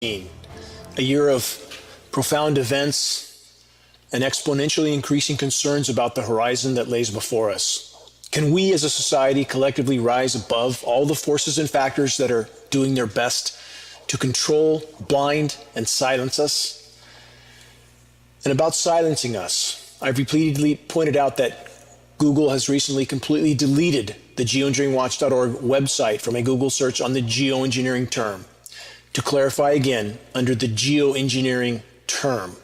A year of profound events and exponentially increasing concerns about the horizon that lays before us. Can we as a society collectively rise above all the forces and factors that are doing their best to control, blind, and silence us? And about silencing us, I've repeatedly pointed out that Google has recently completely deleted the geoengineeringwatch.org website from a Google search on the geoengineering term. To clarify again, under the geoengineering term.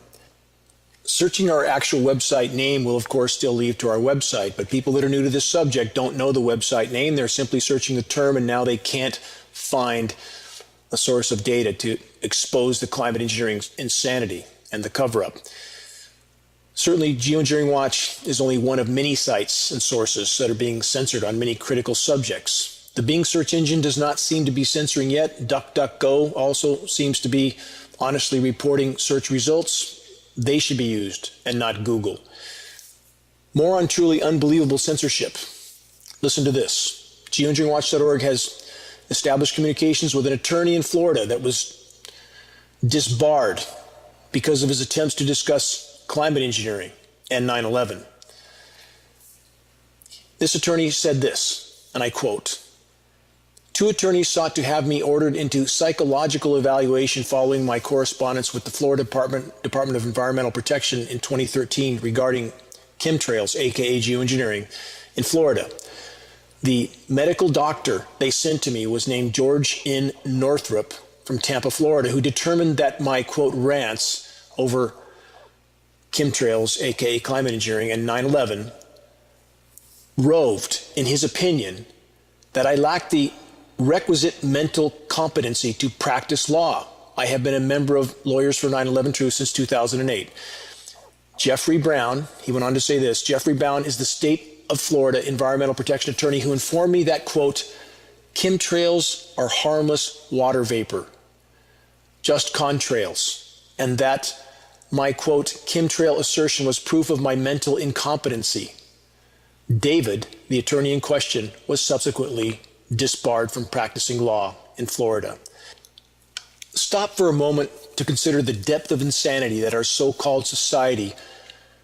Searching our actual website name will of course still lead to our website, but people that are new to this subject don't know the website name. They're simply searching the term and now they can't find a source of data to expose the climate engineering insanity and the cover-up. Certainly, Geoengineering Watch is only one of many sites and sources that are being censored on many critical subjects. The Bing search engine does not seem to be censoring yet. DuckDuckGo also seems to be honestly reporting search results. They should be used and not Google. More on truly unbelievable censorship. Listen to this. Geoengineeringwatch.org has established communications with an attorney in Florida that was disbarred because of his attempts to discuss climate engineering and 9/11. This attorney said this, and I quote, "Two attorneys sought to have me ordered into psychological evaluation following my correspondence with the Florida Department of Environmental Protection in 2013 regarding chemtrails, aka geoengineering, in Florida. The medical doctor they sent to me was named George N. Northrup from Tampa, Florida, who determined that my, quote, rants over chemtrails, aka climate engineering, and 9/11 roved, in his opinion, that I lacked the requisite mental competency to practice law. I have been a member of Lawyers for 9/11 Truth since 2008. Jeffrey Brown," he went on to say this, "Jeffrey Brown is the state of Florida environmental protection attorney who informed me that, quote, chemtrails are harmless water vapor, just contrails, and that my, quote, chemtrail assertion was proof of my mental incompetency." David, the attorney in question, was subsequently disbarred from practicing law in Florida. Stop for a moment to consider the depth of insanity that our so-called society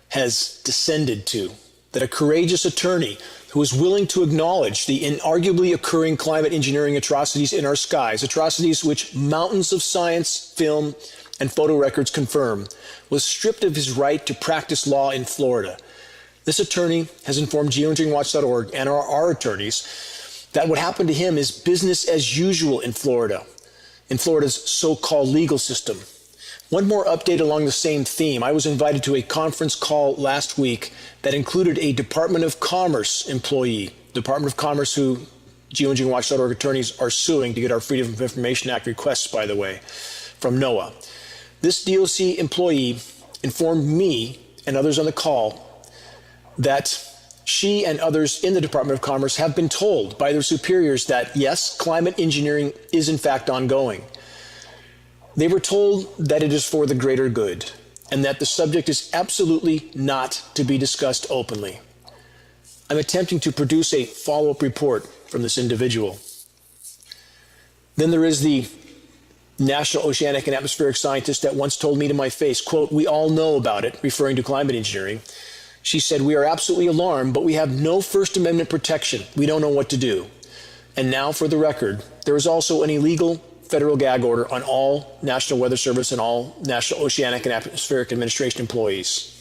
has descended to, that a courageous attorney who is willing to acknowledge the inarguably occurring climate engineering atrocities in our skies, atrocities which mountains of science, film, and photo records confirm, was stripped of his right to practice law in Florida. This attorney has informed geoengineeringwatch.org and our attorneys that what happened to him is business as usual in Florida, in Florida's so-called legal system. One more update along the same theme. I was invited to a conference call last week that included a Department of Commerce employee, Department of Commerce who geoengineeringwatch.org attorneys are suing to get our Freedom of Information Act requests, by the way, from NOAA. This DOC employee informed me and others on the call that she and others in the Department of Commerce have been told by their superiors that, yes, climate engineering is in fact ongoing. They were told that it is for the greater good and that the subject is absolutely not to be discussed openly. I'm attempting to produce a follow-up report from this individual. Then there is the National Oceanic and Atmospheric Scientist that once told me to my face, quote, "We all know about it," referring to climate engineering. She said, "We are absolutely alarmed, but we have no First Amendment protection. We don't know what to do." And now, for the record, there is also an illegal federal gag order on all National Weather Service and all National Oceanic and Atmospheric Administration employees.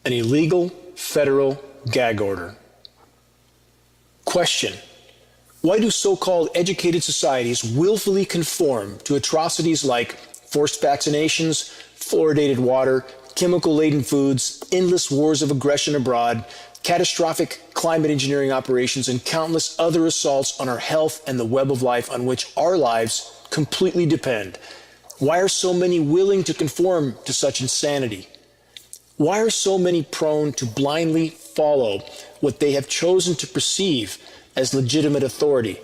An illegal federal gag order. Question: why do so-called educated societies willfully conform to atrocities like forced vaccinations, fluoridated water, chemical-laden foods, endless wars of aggression abroad, catastrophic climate engineering operations, and countless other assaults on our health and the web of life on which our lives completely depend? Why are so many willing to conform to such insanity? Why are so many prone to blindly follow what they have chosen to perceive as legitimate authority,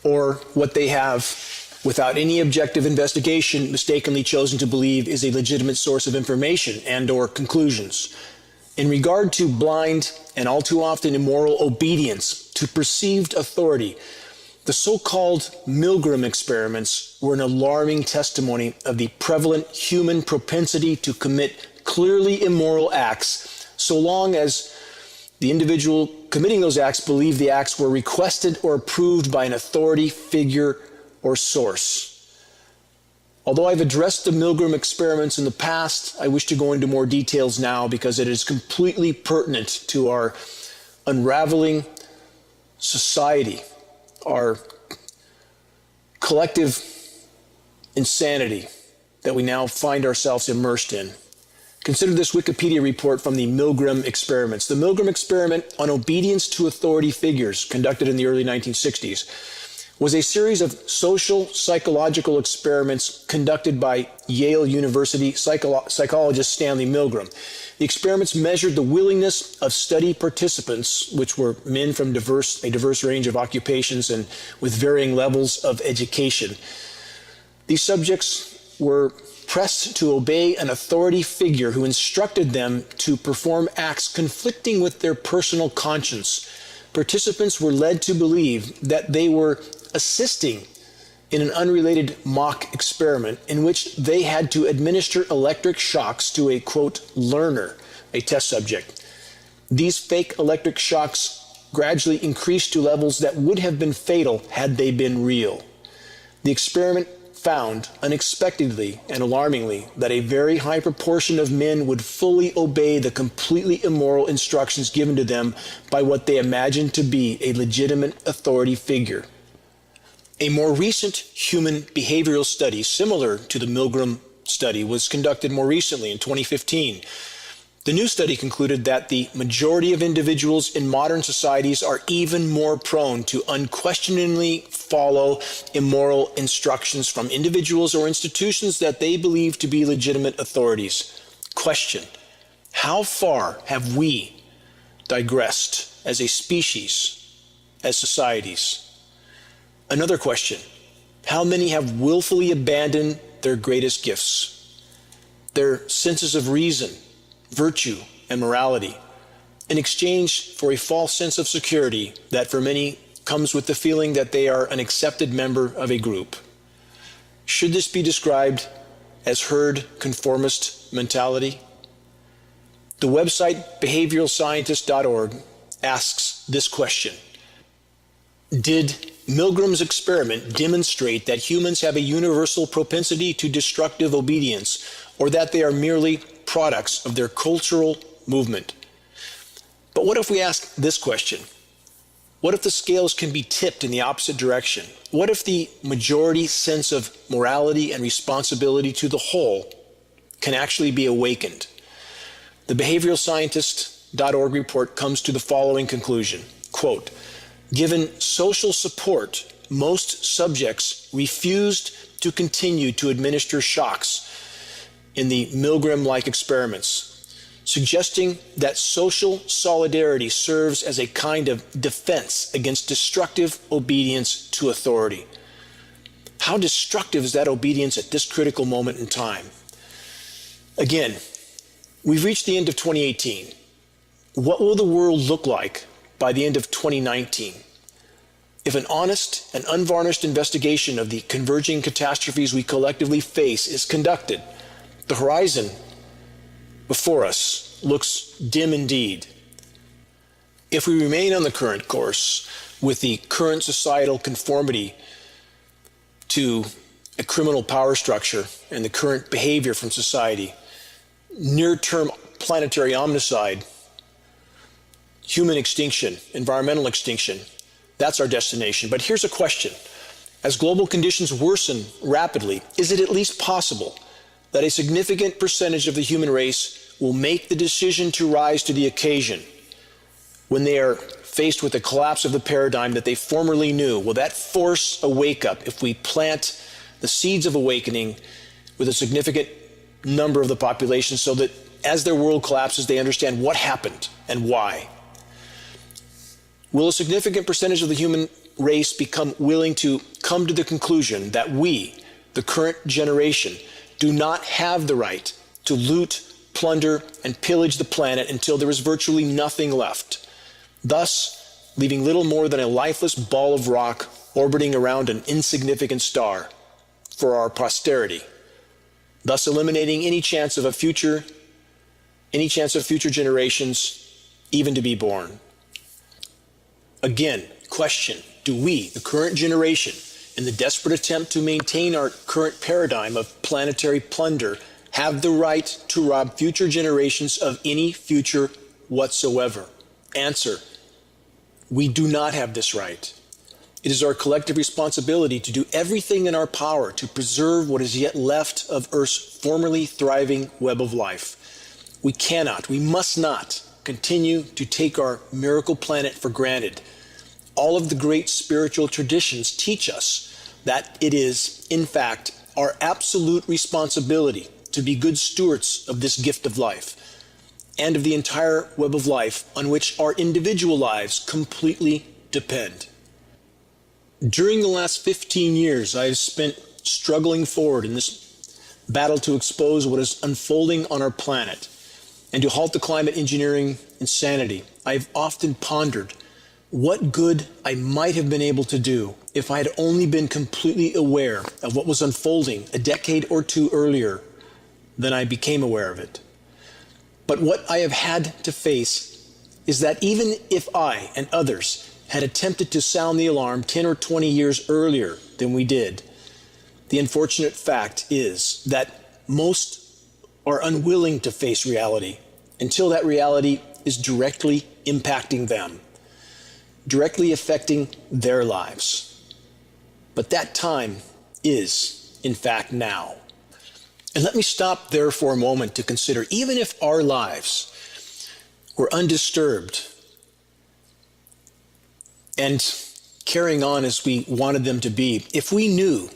or what they have, without any objective investigation, mistakenly chosen to believe is a legitimate source of information and/or conclusions? In regard to blind and all too often immoral obedience to perceived authority, The so-called Milgram experiments were an alarming testimony of the prevalent human propensity to commit clearly immoral acts, so long as the individual committing those acts believed the acts were requested or approved by an authority figure or source. Although I've addressed the Milgram experiments in the past, I wish to go into more details now because it is completely pertinent to our unraveling society, our collective insanity that we now find ourselves immersed in. Consider this Wikipedia report from the Milgram experiments. The Milgram experiment on obedience to authority figures, conducted in the early 1960s, was a series of social psychological experiments conducted by Yale University psychologist Stanley Milgram. The experiments measured the willingness of study participants, which were men from a diverse range of occupations and with varying levels of education. These subjects were pressed to obey an authority figure who instructed them to perform acts conflicting with their personal conscience. Participants were led to believe that they were assisting in an unrelated mock experiment in which they had to administer electric shocks to a, quote, learner, a test subject. These fake electric shocks gradually increased to levels that would have been fatal had they been real. The experiment found, unexpectedly and alarmingly, that a very high proportion of men would fully obey the completely immoral instructions given to them by what they imagined to be a legitimate authority figure. A more recent human behavioral study similar to the Milgram study was conducted more recently in 2015. The new study concluded that the majority of individuals in modern societies are even more prone to unquestioningly follow immoral instructions from individuals or institutions that they believe to be legitimate authorities. Question: how far have we digressed as a species, as societies? Another question: how many have willfully abandoned their greatest gifts, their senses of reason, virtue, and morality, in exchange for a false sense of security that for many comes with the feeling that they are an accepted member of a group? Should this be described as herd conformist mentality? The website behavioralscientist.org asks this question: did Milgram's experiment demonstrate that humans have a universal propensity to destructive obedience, or that they are merely products of their cultural movement? But what if we ask this question? What if the scales can be tipped in the opposite direction? What if the majority sense of morality and responsibility to the whole can actually be awakened? The behavioralscientist.org report comes to the following conclusion, quote, given social support, most subjects refused to continue to administer shocks in the Milgram-like experiments, suggesting that social solidarity serves as a kind of defense against destructive obedience to authority. How destructive is that obedience at this critical moment in time? Again, we've reached the end of 2018. What will the world look like by the end of 2019? If an honest and unvarnished investigation of the converging catastrophes we collectively face is conducted, the horizon before us looks dim indeed. If we remain on the current course with the current societal conformity to a criminal power structure and the current behavior from society, near-term planetary omnicide, human extinction, environmental extinction, that's our destination. But here's a question. As global conditions worsen rapidly, is it at least possible that a significant percentage of the human race will make the decision to rise to the occasion when they are faced with the collapse of the paradigm that they formerly knew? Will that force a wake-up if we plant the seeds of awakening with a significant number of the population so that as their world collapses, they understand what happened and why? Will a significant percentage of the human race become willing to come to the conclusion that we, the current generation, do not have the right to loot, plunder, and pillage the planet until there is virtually nothing left, thus leaving little more than a lifeless ball of rock orbiting around an insignificant star for our posterity, thus eliminating any chance of future generations even to be born. Again, question, do we, the current generation, in the desperate attempt to maintain our current paradigm of planetary plunder, have the right to rob future generations of any future whatsoever? Answer, we do not have this right. It is our collective responsibility to do everything in our power to preserve what is yet left of Earth's formerly thriving web of life. We cannot, we must not continue to take our miracle planet for granted. All of the great spiritual traditions teach us that it is, in fact, our absolute responsibility to be good stewards of this gift of life and of the entire web of life on which our individual lives completely depend. During the last 15 years, I have spent struggling forward in this battle to expose what is unfolding on our planet and to halt the climate engineering insanity. I have often pondered what good I might have been able to do if I had only been completely aware of what was unfolding a decade or two earlier than I became aware of it. But what I have had to face is that even if I and others had attempted to sound the alarm 10 or 20 years earlier than we did, the unfortunate fact is that most are unwilling to face reality until that reality is directly impacting them, directly affecting their lives. But that time is, in fact, now. And let me stop there for a moment to consider, even if our lives were undisturbed and carrying on as we wanted them to be, if we knew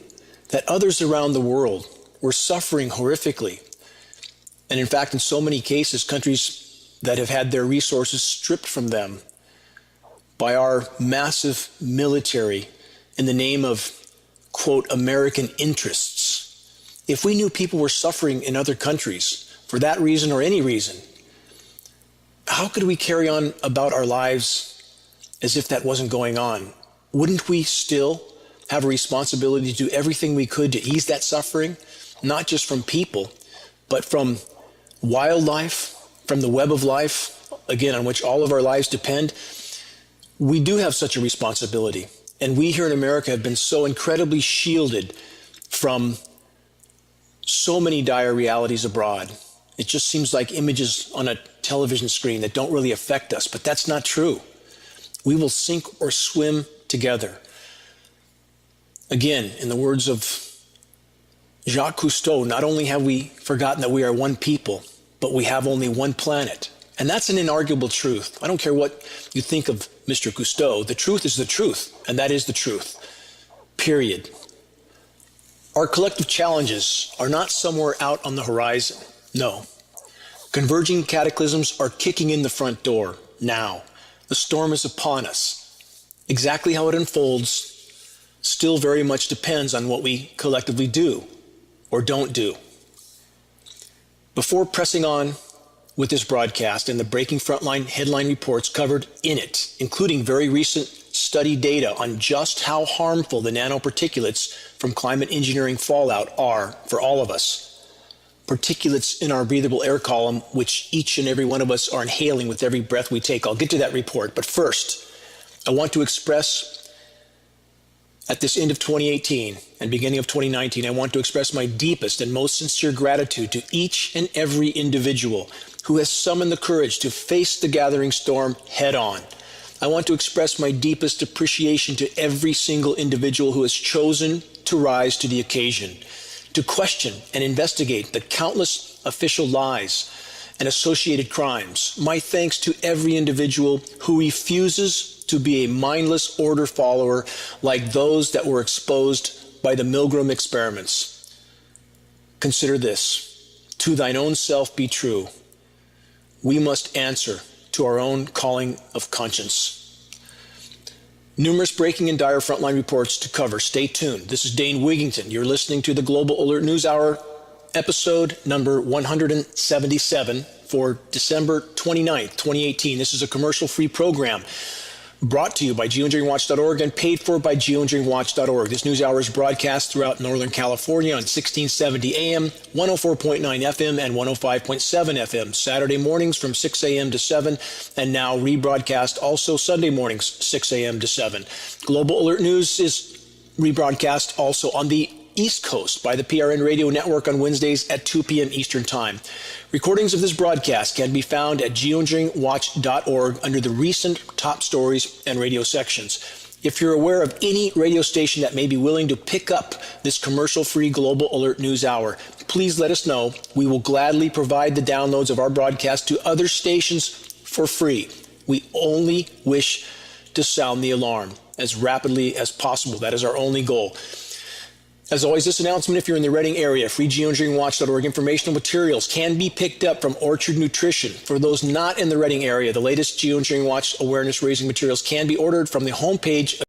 that others around the world were suffering horrifically, and in fact, in so many cases, countries that have had their resources stripped from them by our massive military in the name of, quote, American interests, if we knew people were suffering in other countries for that reason or any reason, how could we carry on about our lives as if that wasn't going on? Wouldn't we still have a responsibility to do everything we could to ease that suffering, not just from people, but from wildlife, from the web of life, again, on which all of our lives depend? We do have such a responsibility. And we here in America have been so incredibly shielded from so many dire realities abroad. It just seems like images on a television screen that don't really affect us, but that's not true. We will sink or swim together. Again, in the words of Jacques Cousteau, not only have we forgotten that we are one people, but we have only one planet. And that's an inarguable truth. I don't care what you think of Mr. Cousteau. The truth is the truth, and that is the truth. Period. Our collective challenges are not somewhere out on the horizon. No. Converging cataclysms are kicking in the front door now. The storm is upon us. Exactly how it unfolds still very much depends on what we collectively do or don't do. Before pressing on with this broadcast and the breaking frontline headline reports covered in it, including very recent study data on just how harmful the nanoparticulates from climate engineering fallout are for all of us. Particulates in our breathable air column, which each and every one of us are inhaling with every breath we take. I'll get to that report. But first, I want to express at this end of 2018 and beginning of 2019, I want to express my deepest and most sincere gratitude to each and every individual who has summoned the courage to face the gathering storm head on. I want to express my deepest appreciation to every single individual who has chosen to rise to the occasion, to question and investigate the countless official lies and associated crimes. My thanks to every individual who refuses to be a mindless order follower like those that were exposed by the Milgram experiments. Consider this: to thine own self be true. We must answer to our own calling of conscience. Numerous breaking and dire frontline reports to cover. Stay tuned. This is Dane Wiginton. You're listening to the Global Alert News Hour, episode number 177 for December 29th, 2018. This is a commercial-free program brought to you by geoengineeringwatch.org and paid for by geoengineeringwatch.org. This news hour is broadcast throughout Northern California on 1670 AM, 104.9 FM, and 105.7 FM, Saturday mornings from 6 a.m. to 7, and now rebroadcast also Sunday mornings, 6 a.m. to 7. Global Alert News is rebroadcast also on the East Coast by the PRN Radio Network on Wednesdays at 2 p.m. Eastern Time. Recordings of this broadcast can be found at geoengineeringwatch.org under the recent top stories and radio sections. If you're aware of any radio station that may be willing to pick up this commercial-free Global Alert News Hour, please let us know. We will gladly provide the downloads of our broadcast to other stations for free. We only wish to sound the alarm as rapidly as possible. That is our only goal. As always, this announcement, if you're in the Reading area, free geoengineeringwatch.org informational materials can be picked up from Orchard Nutrition. For those not in the Reading area, the latest Geoengineering Watch awareness-raising materials can be ordered from the homepage